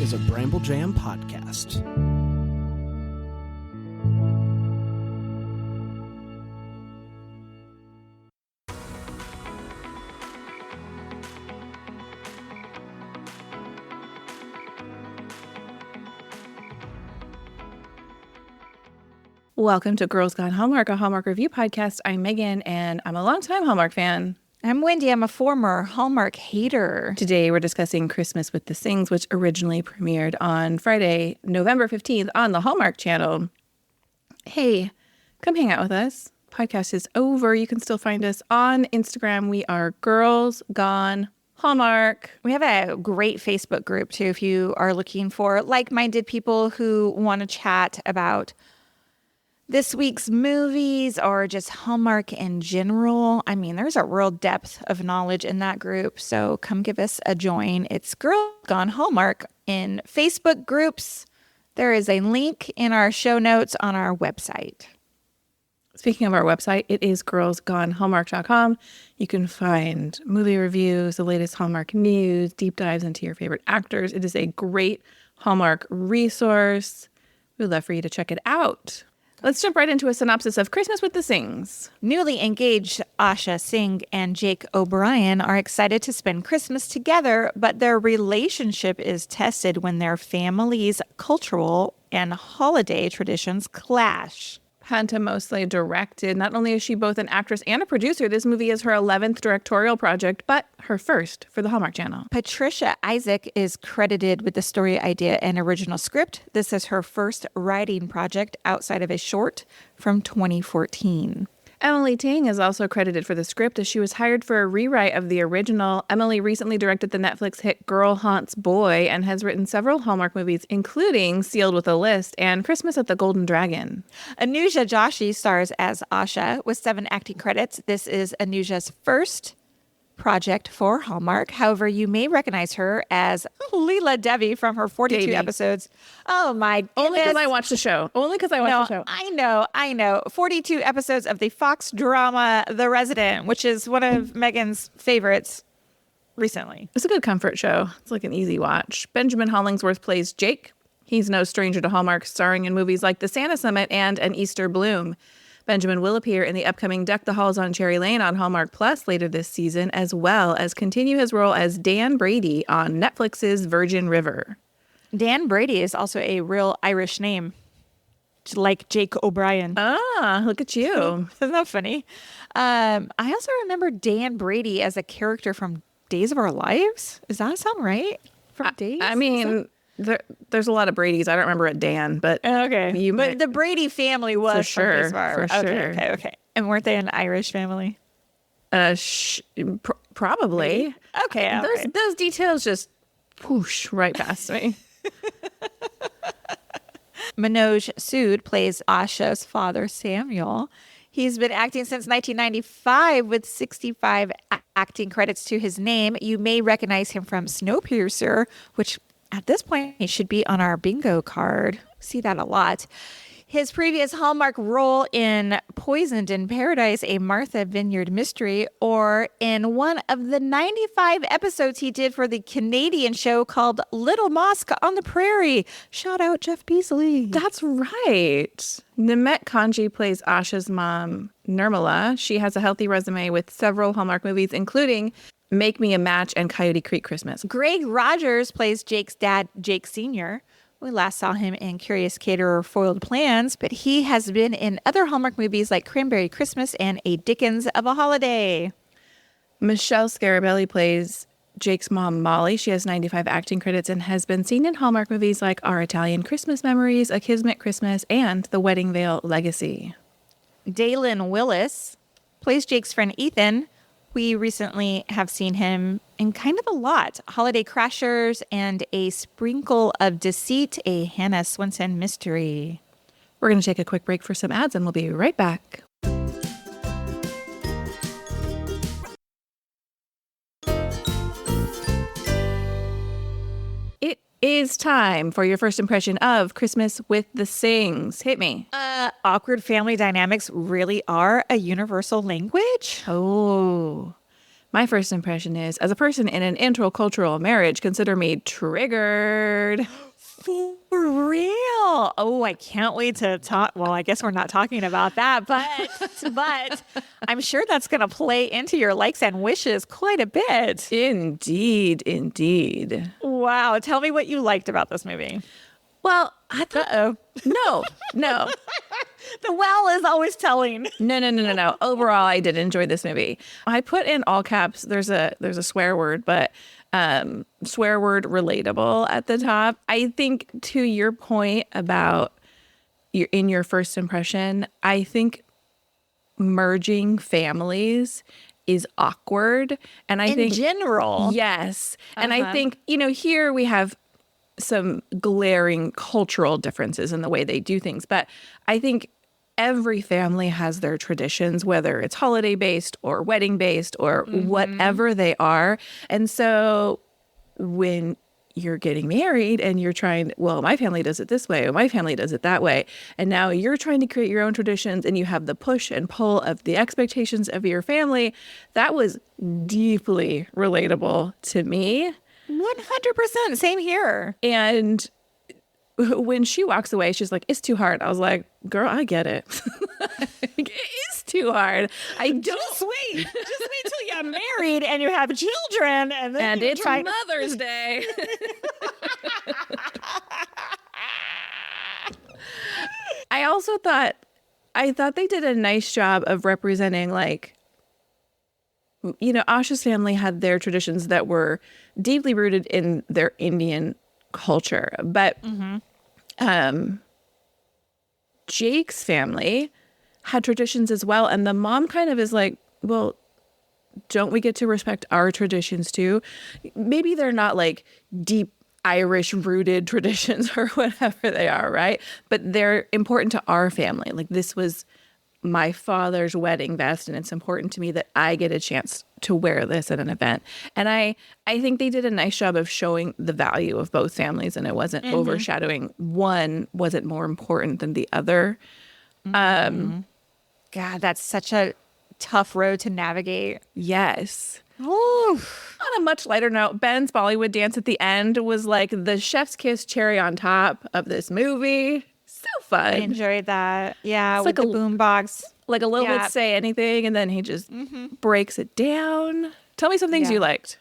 is a Bramble Jam podcast. Welcome to Girls Gone Hallmark, a Hallmark review podcast. I'm Megan, and I'm a longtime Hallmark fan. I'm Wendy. I'm a former Hallmark hater. Today, we're discussing Christmas with the Singhs, which originally premiered on Friday, November 15th on the Hallmark Channel. Hey, come hang out with us. Podcast is over. You can still find us on Instagram. We are Girls Gone Hallmark. We have a great Facebook group, too, if you are looking for like-minded people who want to chat about this week's movies or just Hallmark in general. I mean, there's a real depth of knowledge in that group, so come give us a join. It's Girls Gone Hallmark in Facebook groups. There is a link in our show notes on our website. Speaking of our website, it is girlsgonehallmark.com. You can find movie reviews, the latest Hallmark news, deep dives into your favorite actors. It is a great Hallmark resource. We'd love for you to check it out. Let's jump right into a synopsis of Christmas with the Singhs. Newly engaged Asha Singh and Jake O'Brien are excited to spend Christmas together, but their relationship is tested when their families' cultural and holiday traditions clash. Hanta mostly directed. Not only is she both an actress and a producer, this movie is her 11th directorial project, but her first for the Hallmark Channel. Patricia Isaac is credited with the story idea and original script. This is her first writing project outside of a short from 2014. Emily Ting is also credited for the script as she was hired for a rewrite of the original. Emily recently directed the Netflix hit Girl Haunts Boy and has written several Hallmark movies, including Sealed with a List and Christmas at the Golden Dragon. Anuja Joshi stars as Asha with 7 acting credits. This is Anuja's first project for Hallmark. However, you may recognize her as Leela Devi from her 42 episodes. Oh my goodness. Only because I watched the show. I know. 42 episodes of the Fox drama The Resident, which is one of Megan's favorites recently. It's a good comfort show. It's like an easy watch. Benjamin Hollingsworth plays Jake. He's no stranger to Hallmark, starring in movies like The Santa Summit and An Easter Bloom. Benjamin will appear in the upcoming Deck the Halls on Cherry Lane on Hallmark Plus later this season, as well as continue his role as Dan Brady on Netflix's Virgin River. Dan Brady is also a real Irish name, like Jake O'Brien. Ah, look at you. Isn't that funny? I also remember Dan Brady as a character from Days of Our Lives. Does that sound right? From Days? I mean, there's a lot of Bradys. I don't remember it, Dan, but okay. But the Brady family was for sure. Days of Our Lives. Okay. And weren't they an Irish family? Probably. Maybe. Okay. Those details just whoosh right past me. Manoj Sood plays Asha's father, Samuel. He's been acting since 1995 with 65 acting credits to his name. You may recognize him from Snowpiercer, which at this point he should be on our bingo card. See that a lot. His previous Hallmark role in Poisoned in Paradise, a Martha Vineyard mystery, or in one of the 95 episodes he did for the Canadian show called Little Mosque on the Prairie. Shout out Jeff Beasley. That's right. Nimet Kanji plays Asha's mom, Nirmala. She has a healthy resume with several Hallmark movies, including Make Me a Match and Coyote Creek Christmas. Greg Rogers plays Jake's dad, Jake Sr. We last saw him in Curious Caterer Foiled Plans, but he has been in other Hallmark movies like Cranberry Christmas and A Dickens of a Holiday. Michelle Scarabelli plays Jake's mom, Molly. She has 95 acting credits and has been seen in Hallmark movies like Our Italian Christmas Memories, A Kismet Christmas, and The Wedding Veil Legacy. Dalen Willis plays Jake's friend Ethan. We recently have seen him in kind of a lot. Holiday Crashers and A Sprinkle of Deceit, a Hannah Swenson mystery. We're going to take a quick break for some ads and we'll be right back. It is time for your first impression of Christmas with the Singhs. Hit me. Awkward family dynamics really are a universal language? Oh, My first impression is, as a person in an intercultural marriage, consider me triggered. For real. Oh, I can't wait to talk. Well, I guess we're not talking about that, but I'm sure that's going to play into your likes and wishes quite a bit. Indeed, indeed. Wow. Tell me what you liked about this movie. Well, I thought, no. The well is always telling. No. Overall, I did enjoy this movie. I put in all caps. There's a swear word, but swear word relatable at the top. I think to your point about in your first impression, I think merging families is awkward. And I think in general. Yes. And I think, here we have some glaring cultural differences in the way they do things. But I think every family has their traditions, whether it's holiday based or wedding based or whatever they are. And so when you're getting married and you're trying, well, my family does it this way, or my family does it that way. And now you're trying to create your own traditions and you have the push and pull of the expectations of your family. That was deeply relatable to me. 100%. Same here. And when she walks away, she's like, it's too hard. I was like, girl, I get it. It is too hard. I don't. Just wait till you're married and you have children. And it's Mother's Day. I also thought they did a nice job of representing, like, Asha's family had their traditions that were deeply rooted in their Indian culture. But Jake's family had traditions as well. And the mom kind of is like, well, don't we get to respect our traditions too? Maybe they're not like deep Irish rooted traditions or whatever they are, right? But they're important to our family. Like, this was my father's wedding vest, and it's important to me that I get a chance to wear this at an event. And I think they did a nice job of showing the value of both families, and it wasn't overshadowing. One wasn't more important than the other. God, that's such a tough road to navigate. Yes. Ooh. On a much lighter note, Ben's Bollywood dance at the end was like the chef's kiss cherry on top of this movie. So fun. I enjoyed that. Yeah, It's with like the boombox. Like a little bit say anything, and then he just breaks it down. Tell me some things you liked.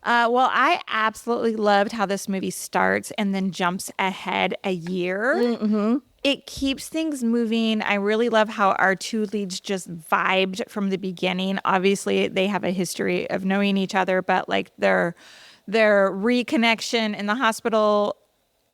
Well, I absolutely loved how this movie starts and then jumps ahead a year. It keeps things moving. I really love how our two leads just vibed from the beginning. Obviously, they have a history of knowing each other, but like their reconnection in the hospital,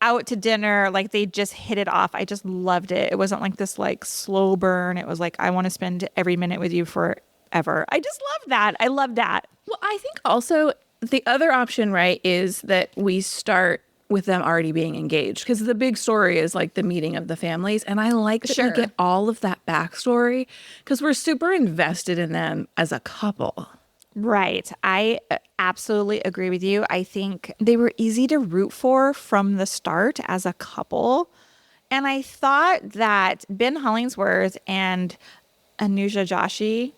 out to dinner, like they just hit it off. I just loved it. It wasn't like this like slow burn. It was like, I want to spend every minute with you forever. I just love that. I love that. Well, I think also the other option, right, is that we start with them already being engaged, because the big story is like the meeting of the families. And I like that we get all of that backstory because we're super invested in them as a couple. Right. I absolutely agree with you. I think they were easy to root for from the start as a couple. And I thought that Ben Hollingsworth and Anuja Joshi,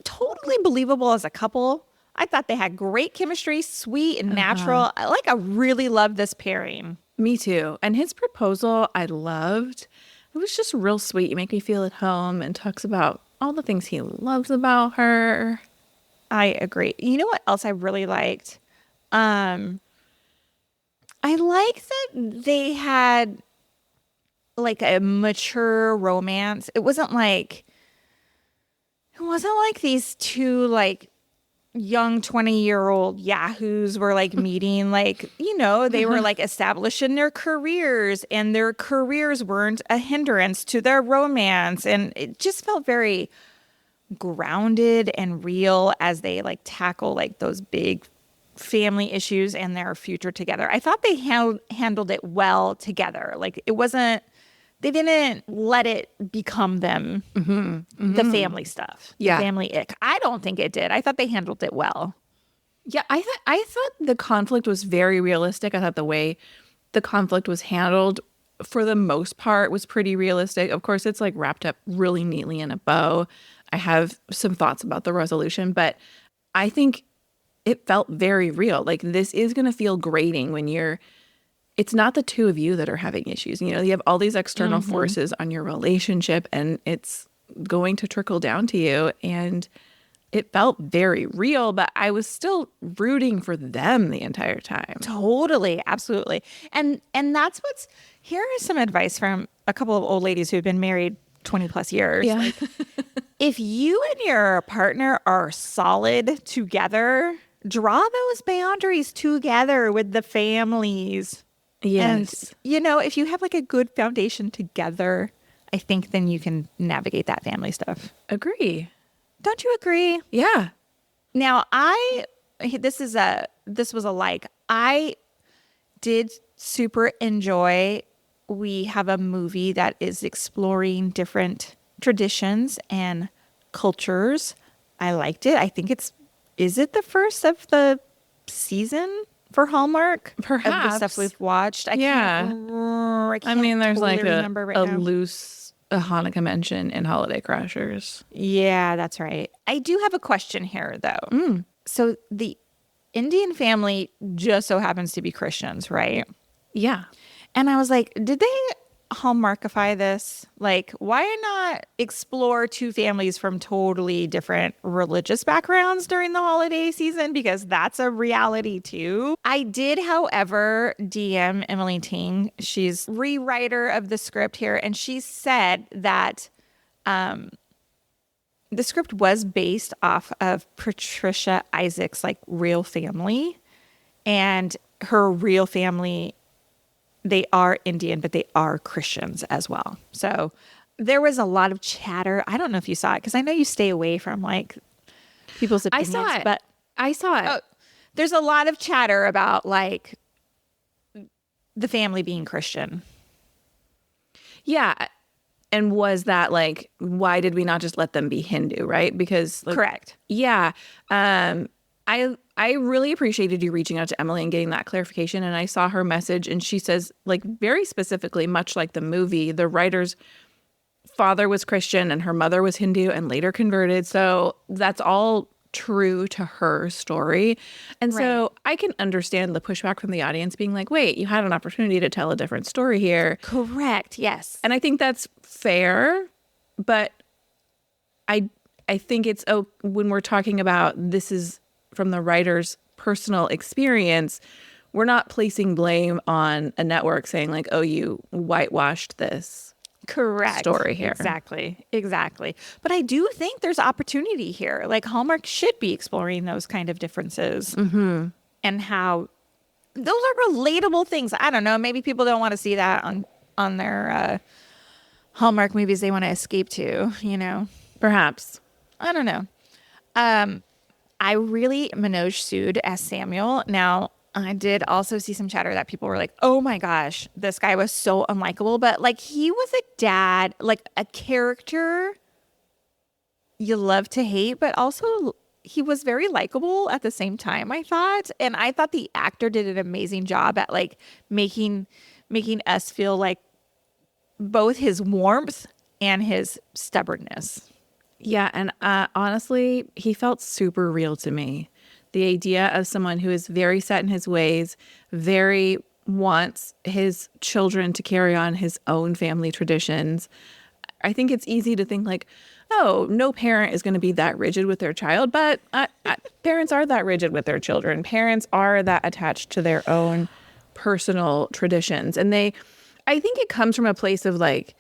totally believable as a couple. I thought they had great chemistry, sweet and natural. I really love this pairing. Me too. And his proposal, I loved. It was just real sweet. You make me feel at home, and talks about all the things he loves about her. I agree. You know what else I really liked? I like that they had like a mature romance. It wasn't like these two like young 20-year-old yahoos were like meeting, like, they were like establishing their careers, and their careers weren't a hindrance to their romance. And it just felt very grounded and real as they like tackle like those big family issues and their future together. I thought they handled it well together. Like they didn't let it become them, the family stuff, the family ick. I don't think it did. I thought they handled it well. Yeah, I thought the conflict was very realistic. I thought the way the conflict was handled, for the most part, was pretty realistic. Of course, it's like wrapped up really neatly in a bow. I have some thoughts about the resolution, but I think it felt very real. Like, this is going to feel grating when it's not the two of you that are having issues. You know, you have all these external forces on your relationship, and it's going to trickle down to you. And it felt very real, but I was still rooting for them the entire time. Totally, absolutely. And that's here is some advice from a couple of old ladies who've been married 20 plus years. Yeah. Like, if you and your partner are solid together, draw those boundaries together with the families. Yes. And, if you have like a good foundation together, I think then you can navigate that family stuff. Agree. Don't you agree? Yeah. Now, this was a like. I did super enjoy. We have a movie that is exploring different traditions and cultures. I liked it. I think is it the first of the season for Hallmark? Perhaps. Of the stuff we've watched. I can't there's totally like remember right now. a Hanukkah mention in Holiday Crashers. Yeah, that's right. I do have a question here, though. So the Indian family just so happens to be Christians, right? Yeah. And I was like, did they Hallmarkify this? Like, why not explore two families from totally different religious backgrounds during the holiday season? Because that's a reality too. I did, however, DM Emily Ting. She's rewriter of the script here. And she said that the script was based off of Patricia Isaac's like real family, and her real family, they are Indian, but they are Christians as well. So there was a lot of chatter. I don't know if you saw it, because I know you stay away from like people's opinions. I saw it. But I saw it. There's a lot of chatter about like the family being Christian. Yeah. And was that like, why did we not just let them be Hindu, right? Because like, Correct. Yeah. I really appreciated you reaching out to Emily and getting that clarification. And I saw her message, and she says, like, very specifically, much like the movie, the writer's father was Christian and her mother was Hindu and later converted. So that's all true to her story. And so I can understand the pushback from the audience being like, wait, you had an opportunity to tell a different story here. Correct. Yes. And I think that's fair. But I think it's when we're talking about this is from the writer's personal experience, we're not placing blame on a network saying like, oh, you whitewashed this story here. Exactly. But I do think there's opportunity here. Like Hallmark should be exploring those kind of differences and how those are relatable things. I don't know. Maybe people don't want to see that on their Hallmark movies they want to escape to, Perhaps. I don't know. I really Manoj Sood as Samuel. Now, I did also see some chatter that people were like, oh my gosh, this guy was so unlikable. But like, he was a dad, like a character you love to hate, but also he was very likable at the same time, I thought. And I thought the actor did an amazing job at like making us feel like both his warmth and his stubbornness. Yeah. And honestly, he felt super real to me. The idea of someone who is very set in his ways, very wants his children to carry on his own family traditions. I think it's easy to think like, oh, no parent is going to be that rigid with their child. But parents are that rigid with their children. Parents are that attached to their own personal traditions. And I think it comes from a place of like,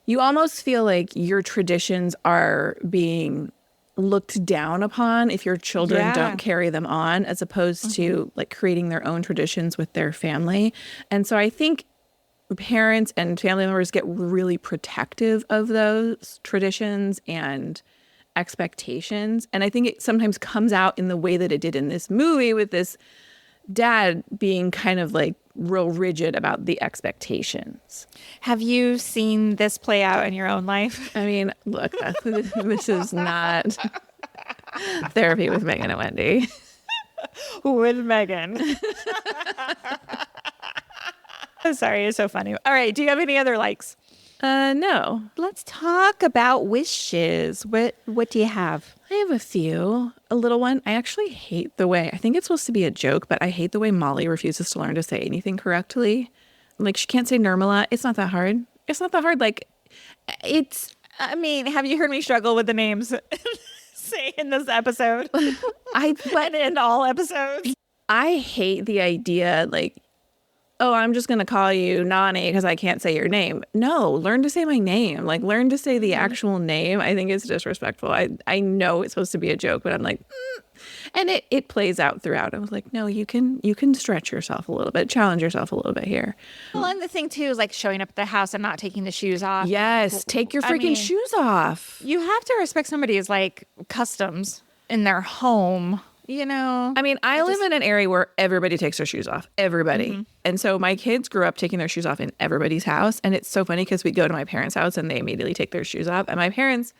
you almost feel like your traditions are being looked down upon if your children don't carry them on, as opposed to like creating their own traditions with their family. And so I think parents and family members get really protective of those traditions and expectations. And I think it sometimes comes out in the way that it did in this movie, with this dad being kind of like real rigid about the expectations. Have you seen this play out in your own life? I mean, look, this is not therapy with Megan and Wendy. With Megan. I'm sorry, it's so funny. All right, do you have any other likes? No. Let's talk about wishes. What do you have? I have a few. a little one. I actually hate the way, I think it's supposed to be a joke, but I hate the way Molly refuses to learn to say anything correctly. Like, she can't say Nirmala. It's not that hard. It's not that hard. Like, it's... I mean, have you heard me struggle with the names? Say in this episode. But in all episodes. I hate the idea, like, oh, I'm just going to call you Nani because I can't say your name. No, learn to say my name. Like, learn to say the actual name. I think it's disrespectful. I know it's supposed to be a joke, but I'm like, And it plays out throughout. I was like, no, you can stretch yourself a little bit, challenge yourself a little bit here. Well, and the thing, too, is like showing up at the house and not taking the shoes off. Yes, take your freaking shoes off. You have to respect somebody's like customs in their home. You know, I mean, I live in an area where everybody takes their shoes off. Everybody. And so my kids grew up taking their shoes off in everybody's house. And it's so funny because we go to my parents' house and they immediately take their shoes off. And my parents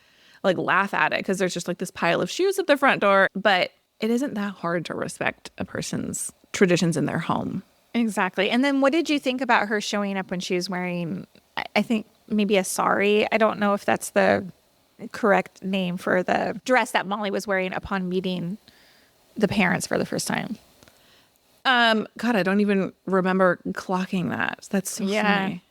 like laugh at it because there's just like this pile of shoes at the front door. But it isn't that hard to respect a person's traditions in their home. Exactly. And then what did you think about her showing up when she was wearing, I think maybe a sari? I don't know if that's the correct name for the dress that Molly was wearing upon meeting the parents for the first time. God, I don't even remember clocking that. That's so funny.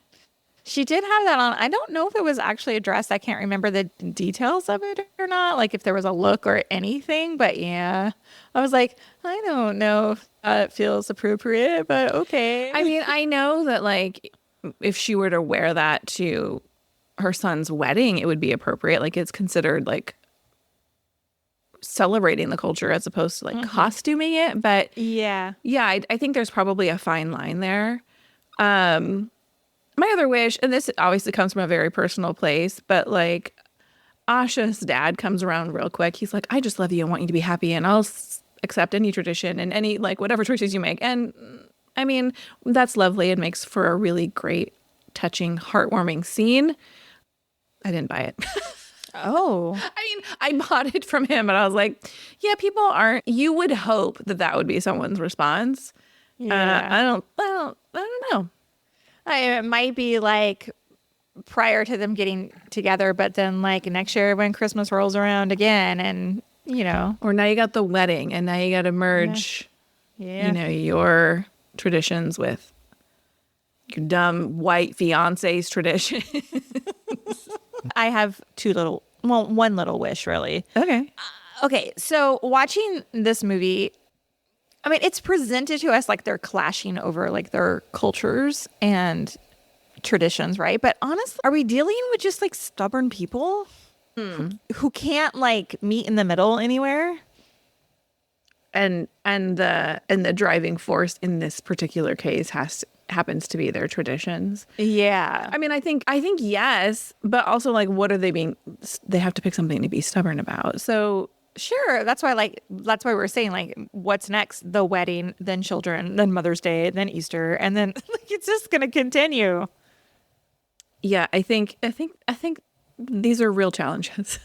She did have that on. I don't know if it was actually a dress. I can't remember the details of it or not, like if there was a look or anything. But yeah, I was like, I don't know if it feels appropriate, but okay. I mean, I know that like if she were to wear that to her son's wedding, it would be appropriate. Like it's considered like celebrating the culture as opposed to like costuming it. But yeah, I think there's probably a fine line there. My other wish, and this obviously comes from a very personal place, but like Asha's dad comes around real quick. He's like, I just love you and want you to be happy, and I'll accept any tradition and any like whatever choices you make. And I mean, that's lovely. It makes for a really great, touching, heartwarming scene. I didn't buy it. Oh, I mean, I bought it from him, and I was like, yeah, people aren't. You would hope that that would be someone's response. yeah. I don't know. It might be like prior to them getting together, but then like next year when Christmas rolls around again, and you know, Or now you got the wedding, and now you got to merge, you know, your traditions with your dumb white fiance's tradition. I have one little wish, really. Okay. Okay, so watching this movie, I mean, it's presented to us like they're clashing over like their cultures and traditions, right? But honestly, are we dealing with just like stubborn people who can't like meet in the middle anywhere? And the driving force in this particular case happens to be their traditions. Yeah. I mean, I think yes, but also like, what are they have to pick something to be stubborn about. So Sure. That's why we're saying like, what's next? The wedding, then children, then Mother's Day, then Easter, and then like, it's just going to continue. yeah, I think these are real challenges.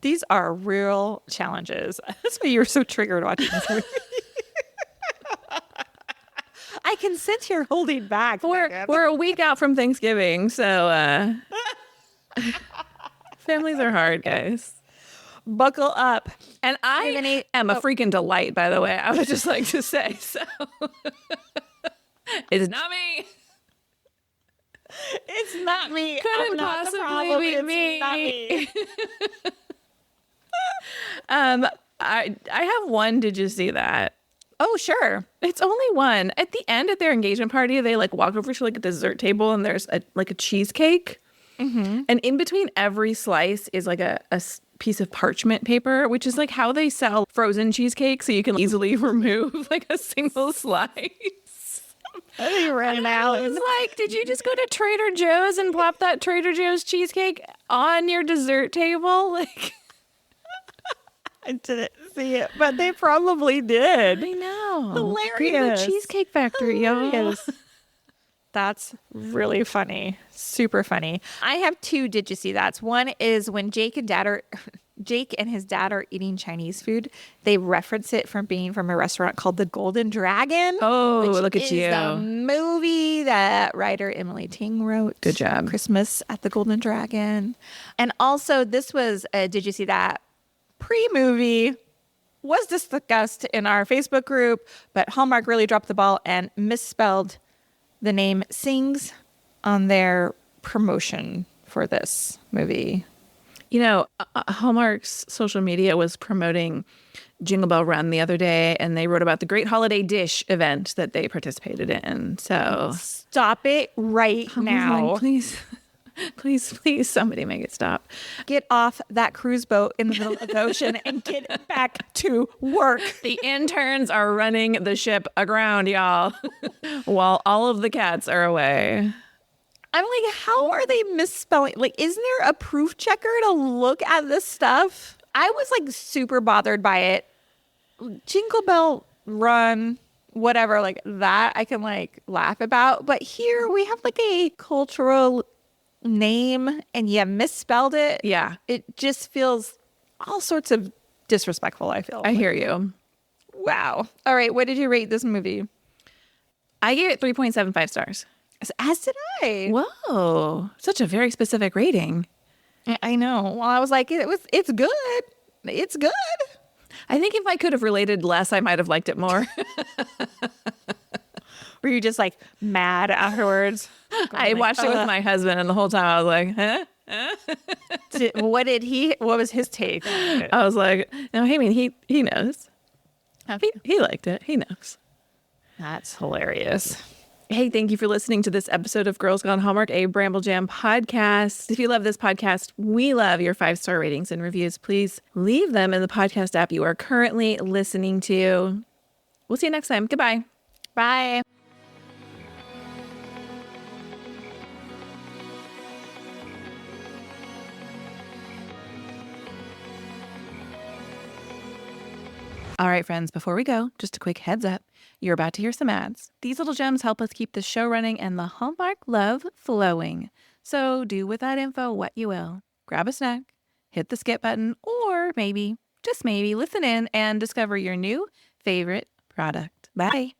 These are real challenges. That's why you were so triggered watching this movie. I can sense you're holding back. We're a week out from Thanksgiving, so families are hard, guys. Buckle up. And I am a freaking delight, by the way. I would just like to say so. It's not me. It's not me. Couldn't possibly be me. Not me. I have one. Did you see that? Oh, sure. It's only one. At the end of their engagement party, they like walk over to like a dessert table, and there's a cheesecake. And in between every slice is like a piece of parchment paper, which is like how they sell frozen cheesecake, so you can easily remove like a single slice. They ran out. I was like, did you just go to Trader Joe's and plop that Trader Joe's cheesecake on your dessert table? Like, I didn't see it, but they probably did. I know. Hilarious. The Cheesecake Factory, yo. That's really funny. Super funny. I have two Did You See That's. One is when Jake and his dad are eating Chinese food. They reference it from being from a restaurant called the Golden Dragon. Oh, which look at is you. the movie that writer Emily Ting wrote. Good job. Christmas at the Golden Dragon. And also this was Did You See That? Pre-movie was discussed in our Facebook group, but Hallmark really dropped the ball and misspelled the name Singhs on their promotion for this movie. You know, Hallmark's social media was promoting Jingle Bell Run the other day, and they wrote about the Great Holiday Dish event that they participated in. So stop it right now. Like, please, please, somebody make it stop. Get off that cruise boat in the middle of the ocean and get back to work. The interns are running the ship aground, y'all, while all of the cats are away. I'm like, how are they misspelling? Like, isn't there a proof checker to look at this stuff? I was like super bothered by it. Jingle Bell Run, whatever, like that I can like laugh about. But here we have like a cultural name and you misspelled it. Yeah. It just feels all sorts of disrespectful, I feel. I hear you. Wow. All right. What did you rate this movie? I gave it 3.75 stars. As did I. Whoa. Such a very specific rating. I know. Well, I was like, it's good. It's good. I think if I could have related less, I might have liked it more. Were you just like mad afterwards? I watched it with my husband, and the whole time I was like, huh? What was his take? I was like, no, I mean, he knows. He liked it. He knows. That's hilarious. Hey, thank you for listening to this episode of Girls Gone Hallmark, a Bramble Jam podcast. If you love this podcast, we love your 5-star ratings and reviews. Please leave them in the podcast app you are currently listening to. We'll see you next time. Goodbye. Bye. All right, friends, before we go, just a quick heads up. You're about to hear some ads. These little gems help us keep the show running and the Hallmark love flowing. So do with that info what you will. Grab a snack, hit the skip button, or maybe, just maybe, listen in and discover your new favorite product. Bye.